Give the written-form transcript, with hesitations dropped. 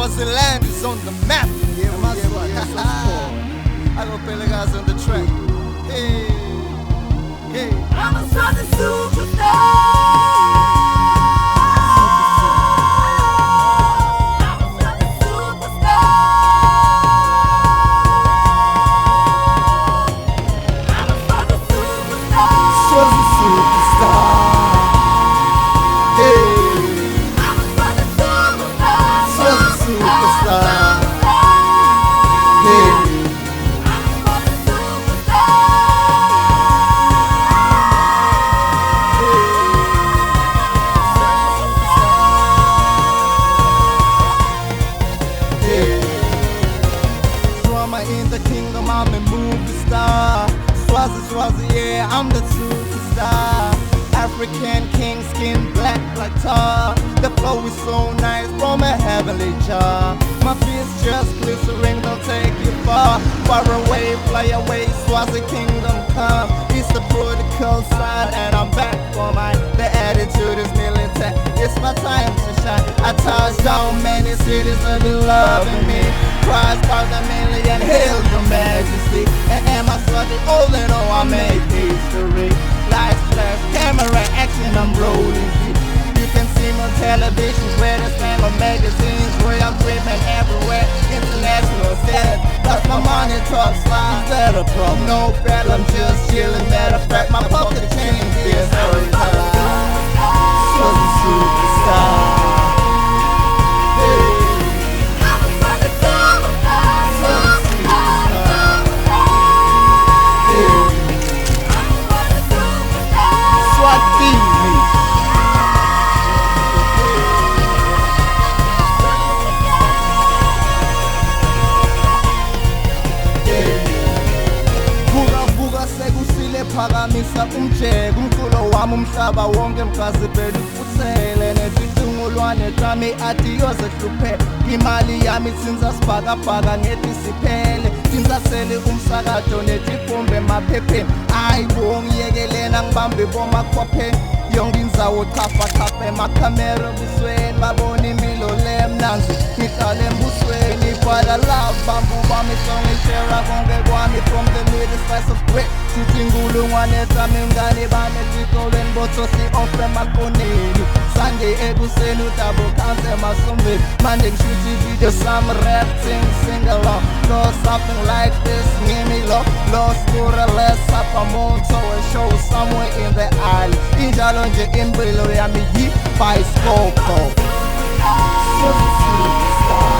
Swaziland is on the map. Yeah, I got Bhelekazi on the track. Hey, hey. I'm a Swazi Superstar. In the kingdom, I'm a movie star. Swazi, yeah, I'm the superstar. African king, skin black like tar. The flow is so nice from a heavenly jar. My feet's just glycerin, don't take you far. Far away, fly away, Swazi kingdom come. It's the prodigal son, and I'm back for mine. The attitude is militant, it's my time to shine. I touch down many cities that be loving me. Christ by the million, hail your majesty. And am I Swazi? Oh, they know I make history. Lights, flash, camera, action, I'm rolling deep. You can see me on television, where the same on magazines, where I'm dreaming everywhere, international set. Plus my money talks loud, is that a problem? No bad, I'm just chilling. Matter of fact, my pocket change is very high. Swazi Superstar. Phakamisa umjeko umculo wami umhlaba wonke mgazibhela ufuthele nezicungulwane zami adiyoze hluphele imali yami sinza sibhaka-bhaka ngethi siphele sinzasele umsakazo netifumbe emaphepheni hayi bongiyekelena ngibambe bomakhopheni yonke indzawo chafa emakhamera ebusweni babona impilo lemnanzi ngihlala embusweni ibhala love bambu bami songishera konke kwami from the little slice of bread sithi inkulungwane zami mngane bami esikolweni bothosi off emakoneni Sunday ekuseni udabo khansi emasombeni Monday ngishuthi video some rap sing along Lost something like this ngimi lost for a less up a moto a show somewhere in the alley injalo nje impilo yami yi-bicycle. Swazi Superstar.